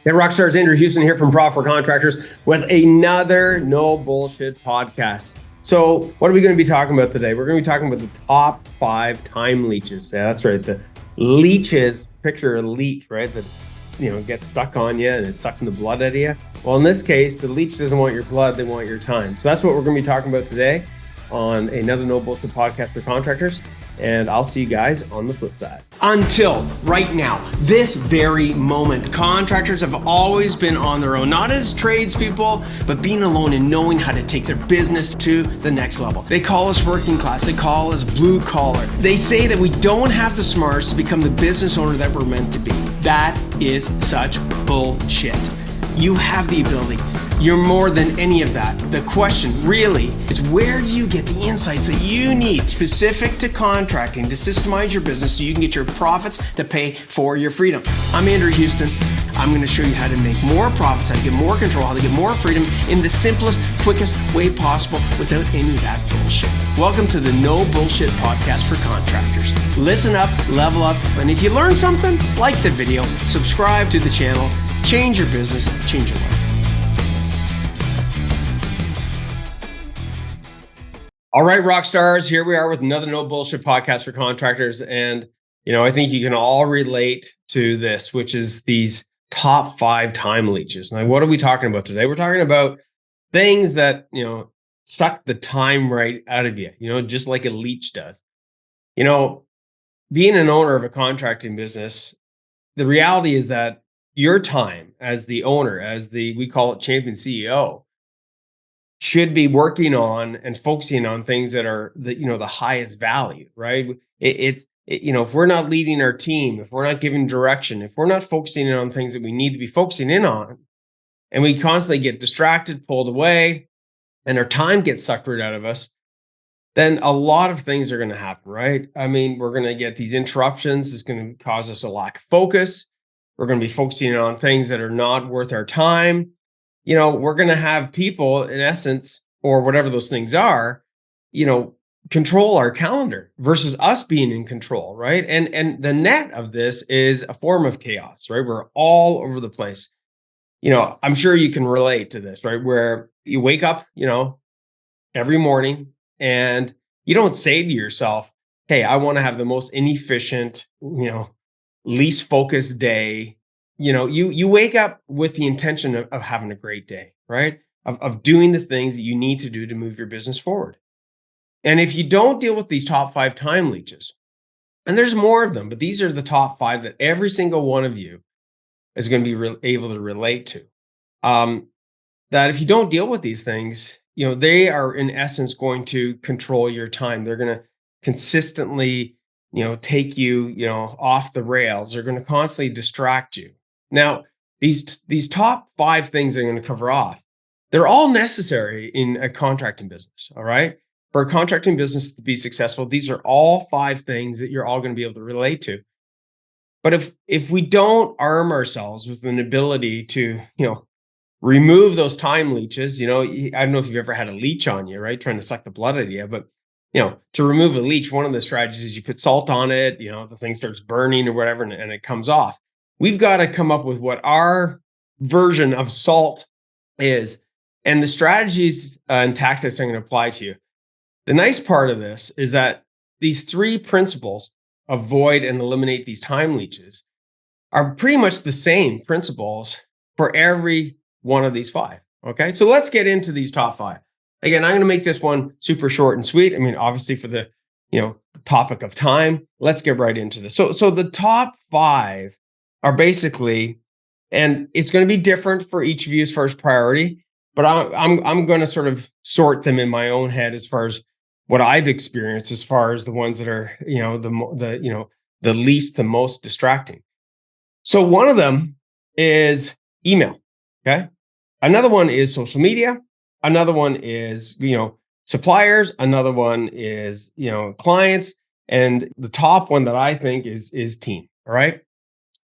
Hey, Rockstars, Andrew Houston here from Pro for Contractors with another no bullshit podcast. So what are we going to be talking about today? We're going to be talking about the top 5 time leeches. Yeah, that's right. The leeches, picture a leech, right? That, gets stuck on you and it's sucking the blood out of you. Well, in this case, the leech doesn't want your blood. They want your time. So that's what we're going to be talking about today on another no bullshit podcast for contractors. And I'll see you guys on the flip side. Until right now, this very moment, contractors have always been on their own, not as tradespeople, but being alone and knowing how to take their business to the next level. They call us working class. They call us blue collar. They say that we don't have the smarts to become the business owner that we're meant to be. That is such bullshit. You have the ability. You're more than any of that. The question really is, where do you get the insights that you need specific to contracting to systemize your business so you can get your profits to pay for your freedom? I'm Andrew Houston. I'm going to show you how to make more profits, how to get more control, how to get more freedom in the simplest, quickest way possible without any of that bullshit. Welcome to the No Bullshit Podcast for Contractors. Listen up, level up, and if you learn something, like the video, subscribe to the channel, change your business, change your life. All right, rock stars, here we are with another no bullshit podcast for contractors. And, I think you can all relate to this, which is these top 5 time leeches. Now, what are we talking about today? We're talking about things that, suck the time right out of you, just like a leech does. Being an owner of a contracting business, the reality is that your time as the owner, we call it champion CEO, should be working on and focusing on things that are the highest value, right? If we're not leading our team, if we're not giving direction, if we're not focusing in on things that we need to be focusing in on, and we constantly get distracted, pulled away, and our time gets sucked right out of us, then a lot of things are going to happen, right? I mean, we're going to get these interruptions. It's going to cause us a lack of focus. We're going to be focusing on things that are not worth our time. We're going to have people, in essence, or whatever those things are, control our calendar versus us being in control, right? And the net of this is a form of chaos, right? We're all over the place. I'm sure you can relate to this, right? Where you wake up, every morning and you don't say to yourself, hey, I want to have the most inefficient, least focused day. You wake up with the intention of having a great day, right? Of doing the things that you need to do to move your business forward. And if you don't deal with these top 5 time leeches, and there's more of them, but these are the top 5 that every single one of you is going to be able to relate to. That if you don't deal with these things, they are in essence going to control your time. They're going to consistently, take you, off the rails. They're going to constantly distract you. Now, these top 5 things I'm going to cover off, they're all necessary in a contracting business, all right? For a contracting business to be successful, these are all 5 things that you're all going to be able to relate to. But if we don't arm ourselves with an ability to, remove those time leeches, I don't know if you've ever had a leech on you, right? Trying to suck the blood out of you, but to remove a leech, one of the strategies is you put salt on it, the thing starts burning or whatever, and it comes off. We've got to come up with what our version of salt is. And the strategies and tactics I'm going to apply to you. The nice part of this is that these 3 principles, avoid and eliminate these time leeches, are pretty much the same principles for every one of these 5. Okay. So let's get into these top 5. Again, I'm going to make this one super short and sweet. I mean, obviously for the, topic of time, let's get right into this. So the top 5 are basically, and it's going to be different for each of you as far as priority, but I'm going to sort of sort them in my own head as far as what I've experienced, as far as the ones that are, the least, the most distracting. So one of them is email. Okay. Another one is social media. Another one is, suppliers. Another one is, clients. And the top one that I think is team. All right.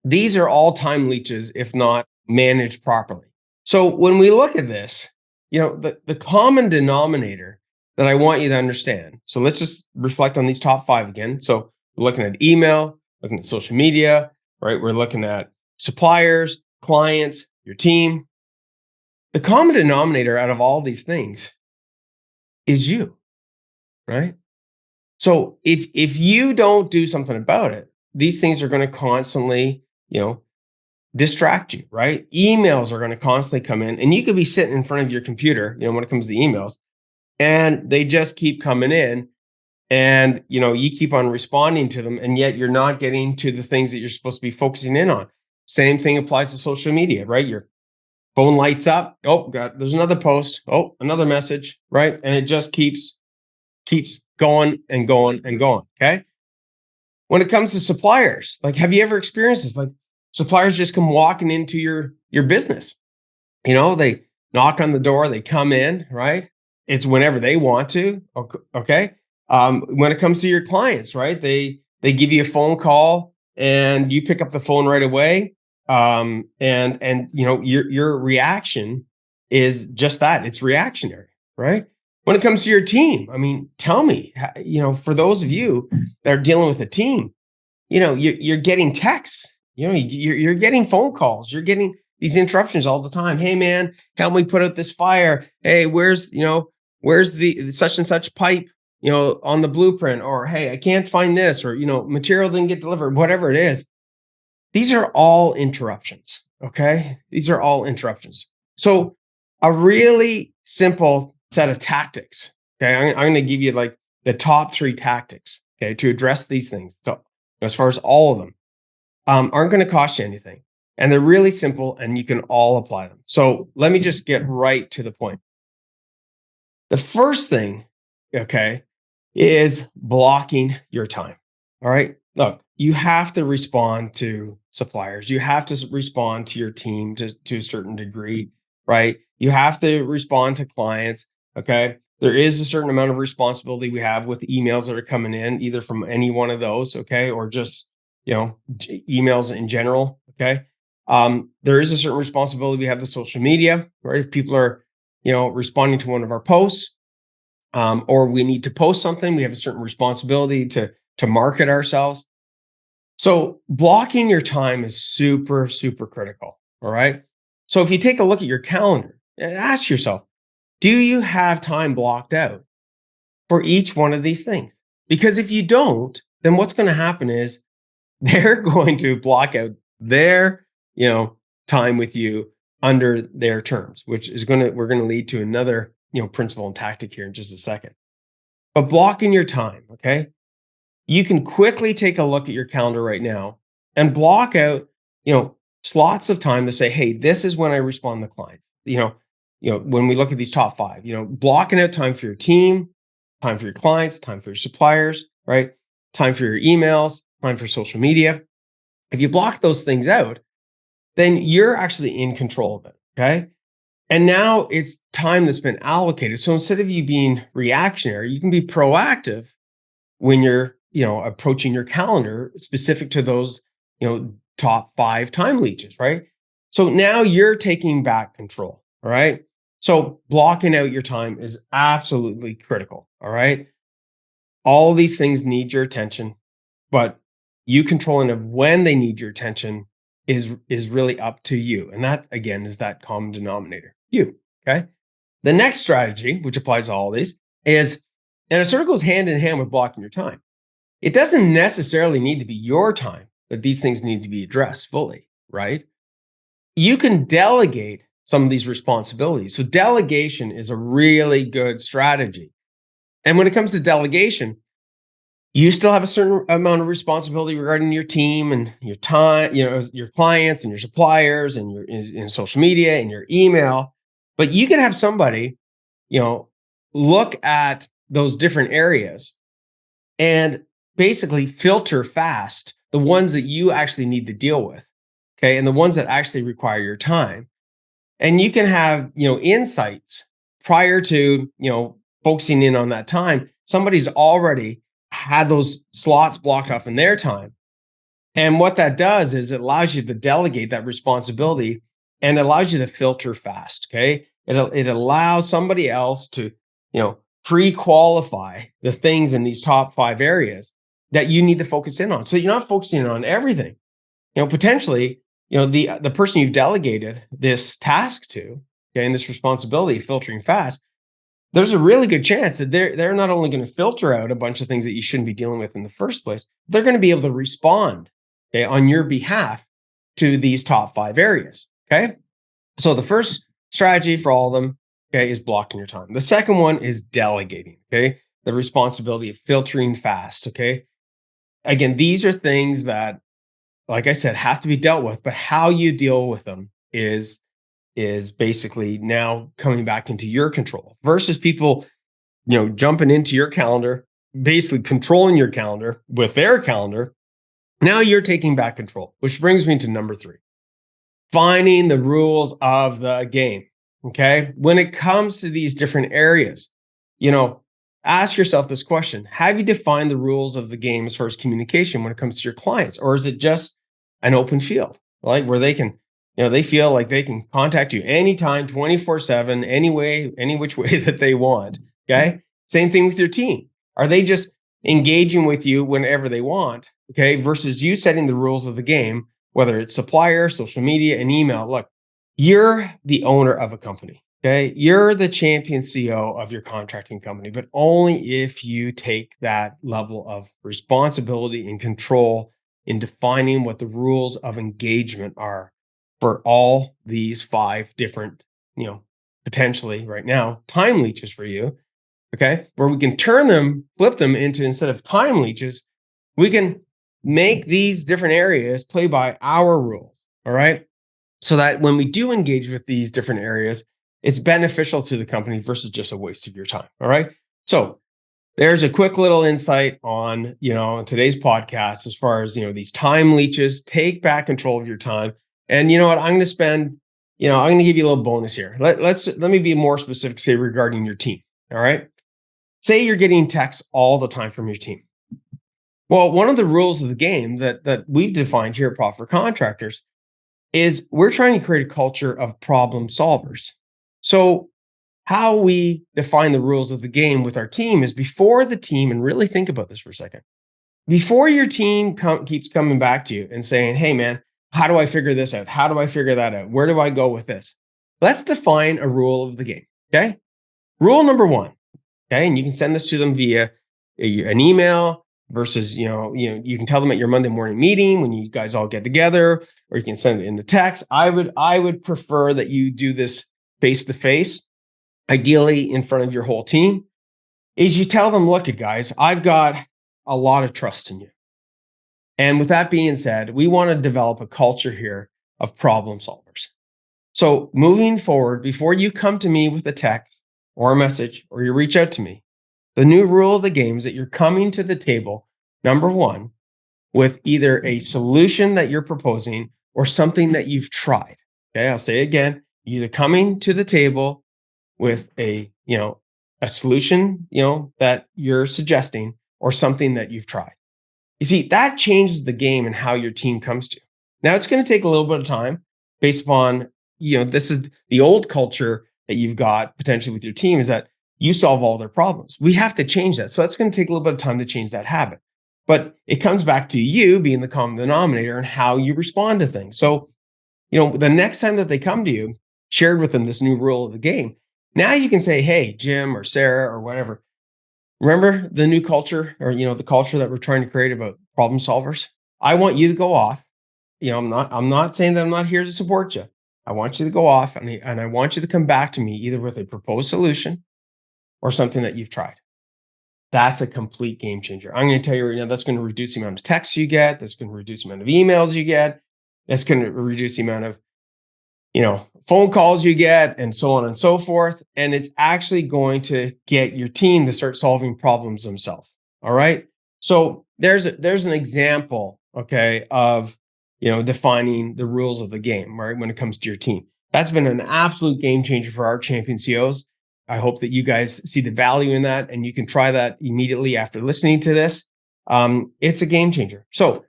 These are all time leeches, if not managed properly. So when we look at this, the common denominator that I want you to understand. So let's just reflect on these top 5 again. So we're looking at email, looking at social media, right? We're looking at suppliers, clients, your team. The common denominator out of all these things is you, right? So if you don't do something about it, these things are going to constantly, distract you, right? Emails are going to constantly come in, and you could be sitting in front of your computer, when it comes to emails, and they just keep coming in, and you keep on responding to them, and yet you're not getting to the things that you're supposed to be focusing in on. Same thing applies to social media, right? Your phone lights up. Oh, God, there's another post. Oh, another message, right? And it just keeps going and going and going. Okay. When it comes to suppliers, like, have you ever experienced this? Like, suppliers just come walking into your business. They knock on the door, they come in, right? It's whenever they want to. Okay. When it comes to your clients, right? They give you a phone call and you pick up the phone right away. And your reaction is just that. It's reactionary, right? When it comes to your team, I mean, tell me, for those of you that are dealing with a team, you're getting texts, you're getting phone calls, you're getting these interruptions all the time. Hey man, help me put out this fire. Hey, where's the such and such pipe, on the blueprint, or hey, I can't find this, or material didn't get delivered, whatever it is. These are all interruptions. Okay. These are all interruptions. So a really simple set of tactics. Okay. I'm going to give you like the top 3 tactics. Okay. To address these things. So as far as all of them, aren't going to cost you anything. And they're really simple and you can all apply them. So let me just get right to the point. The first thing, okay, is blocking your time. All right. Look, you have to respond to suppliers. You have to respond to your team to a certain degree, right? You have to respond to clients. Okay. There is a certain amount of responsibility we have with emails that are coming in, either from any one of those, okay, or just, emails in general. Okay. There is a certain responsibility we have to social media, right? If people are, responding to one of our posts, or we need to post something, we have a certain responsibility to market ourselves. So blocking your time is super, super critical. All right. So if you take a look at your calendar and ask yourself, do you have time blocked out for each one of these things? Because if you don't, then what's going to happen is they're going to block out their, time with you under their terms, which is we're going to lead to another, principle and tactic here in just a second. But blocking your time, okay? You can quickly take a look at your calendar right now and block out, slots of time to say, hey, this is when I respond to clients. When we look at these top 5, blocking out time for your team, time for your clients, time for your suppliers, right? Time for your emails, time for social media. If you block those things out, then you're actually in control of it. Okay. And now it's time that's been allocated. So instead of you being reactionary, you can be proactive when you're, approaching your calendar specific to those, top 5 time leeches, right? So now you're taking back control. All right. So blocking out your time is absolutely critical. All right. All these things need your attention, but you controlling of when they need your attention is really up to you. And that again is that common denominator. You. Okay. The next strategy, which applies to all these, is, and it sort of goes hand in hand with blocking your time. It doesn't necessarily need to be your time, but these things need to be addressed fully, right? You can delegate some of these responsibilities. So delegation is a really good strategy. And when it comes to delegation, you still have a certain amount of responsibility regarding your team and your time, your clients and your suppliers and your in social media and your email. But you can have somebody, look at those different areas and basically filter fast the ones that you actually need to deal with. Okay. And the ones that actually require your time. And you can have, insights prior to, focusing in on that time. Somebody's already had those slots blocked off in their time. And what that does is it allows you to delegate that responsibility and allows you to filter fast. Okay. It allows somebody else to, pre-qualify the things in these top 5 areas that you need to focus in on. So you're not focusing on everything. Potentially the person you've delegated this task to, okay, and this responsibility of filtering fast, there's a really good chance that they're not only going to filter out a bunch of things that you shouldn't be dealing with in the first place, they're going to be able to respond, okay, on your behalf to these top 5 areas. Okay. So the first strategy for all of them, okay, is blocking your time. The second one is delegating. Okay. The responsibility of filtering fast. Okay. Again, these are things that, like I said, have to be dealt with, but how you deal with them is basically now coming back into your control versus people, jumping into your calendar, basically controlling your calendar with their calendar. Now you're taking back control, which brings me to number 3, finding the rules of the game. Okay. When it comes to these different areas, you know, ask yourself this question: have you defined the rules of the game as far as communication when it comes to your clients? Or is it just an open field, like where they can, they feel like they can contact you anytime, 24/7, any way, any which way that they want? Okay. Same thing with your team. Are they just engaging with you whenever they want? Okay. Versus you setting the rules of the game, whether it's supplier, social media, and email. Look, you're the owner of a company. Okay. You're the champion CEO of your contracting company, but only if you take that level of responsibility and control in defining what the rules of engagement are for all these 5 different, potentially right now, time leeches for you. Okay. Where we can turn them, flip them into, instead of time leeches, we can make these different areas play by our rules. All right. So that when we do engage with these different areas, it's beneficial to the company versus just a waste of your time. All right. So there's a quick little insight on, today's podcast as far as, these time leeches. Take back control of your time. And you know what? I'm going to spend, I'm going to give you a little bonus here. Let me be more specific, say, regarding your team. All right. Say you're getting texts all the time from your team. Well, one of the rules of the game that we've defined here at Profit for Contractors is we're trying to create a culture of problem solvers. So how we define the rules of the game with our team is before the team, and really think about this for a second, before your team keeps coming back to you and saying, hey man, how do I figure this out? How do I figure that out? Where do I go with this? Let's define a rule of the game. Okay. Rule number 1. Okay. And you can send this to them via an email versus, you can tell them at your Monday morning meeting when you guys all get together, or you can send it in the text. I would prefer that you do this face to face, ideally in front of your whole team. Is you tell them, look, guys, I've got a lot of trust in you. And with that being said, we want to develop a culture here of problem solvers. So moving forward, before you come to me with a text or a message, or you reach out to me, the new rule of the game is that you're coming to the table, number 1, with either a solution that you're proposing or something that you've tried. Okay, I'll say it again. You're either coming to the table with a solution, that you're suggesting, or something that you've tried. You see, that changes the game and how your team comes to you. Now, it's going to take a little bit of time based upon, this is the old culture that you've got potentially with your team, is that you solve all their problems. We have to change that. So that's going to take a little bit of time to change that habit. But it comes back to you being the common denominator and how you respond to things. So, the next time that they come to you, shared with them this new rule of the game, now you can say, hey, Jim or Sarah or whatever, remember the new culture, or, the culture that we're trying to create about problem solvers? I want you to go off. I'm not saying that I'm not here to support you. I want you to go off and I want you to come back to me either with a proposed solution or something that you've tried. That's a complete game changer. I'm going to tell you right now, that's going to reduce the amount of texts you get. That's going to reduce the amount of emails you get. That's going to reduce the amount of, phone calls you get, and so on and so forth. And it's actually going to get your team to start solving problems themselves. All right. So there's an example, okay, of, defining the rules of the game, right, when it comes to your team. That's been an absolute game changer for our champion CEOs. I hope that you guys see the value in that, and you can try that immediately after listening to this. It's a game changer. So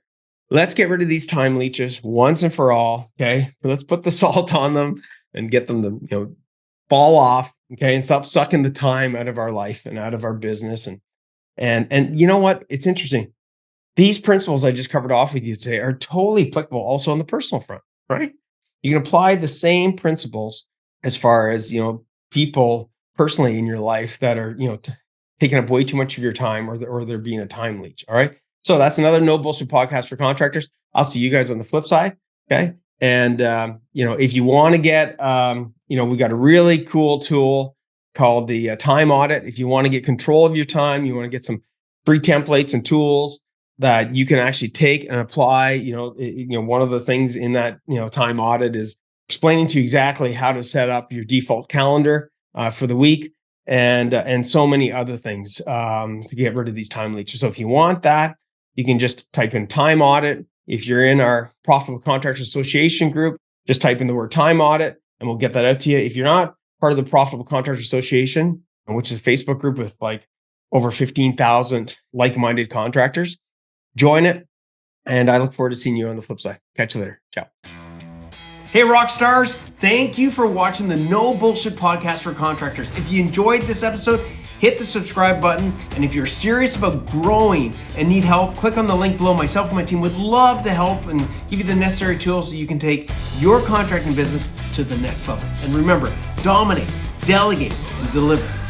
let's get rid of these time leeches once and for all. Okay. Let's put the salt on them and get them to, fall off. Okay. And stop sucking the time out of our life and out of our business. And you know what? It's interesting. These principles I just covered off with you today are totally applicable also on the personal front. right? You can apply the same principles as far as, people personally in your life that are, taking up way too much of your time, or they're being a time leech. All right. So that's another no bullshit podcast for contractors. I'll see you guys on the flip side. Okay. And, if you want to get, we got a really cool tool called the time audit. If you want to get control of your time, you want to get some free templates and tools that you can actually take and apply. One of the things in that, time audit is explaining to you exactly how to set up your default calendar for the week, and so many other things to get rid of these time leeches. So if you want that, you can just type in time audit. If you're in our Profitable Contractors Association group, just type in the word time audit and we'll get that out to you. If you're not part of the Profitable Contractors Association, which is a Facebook group with like over 15,000 like-minded contractors, join it. And I look forward to seeing you on the flip side. Catch you later. Ciao. Hey, rock stars. Thank you for watching the No Bullshit Podcast for Contractors. If you enjoyed this episode, hit the subscribe button. And if you're serious about growing and need help, click on the link below. Myself and my team would love to help and give you the necessary tools so you can take your contracting business to the next level. And remember, dominate, delegate, and deliver.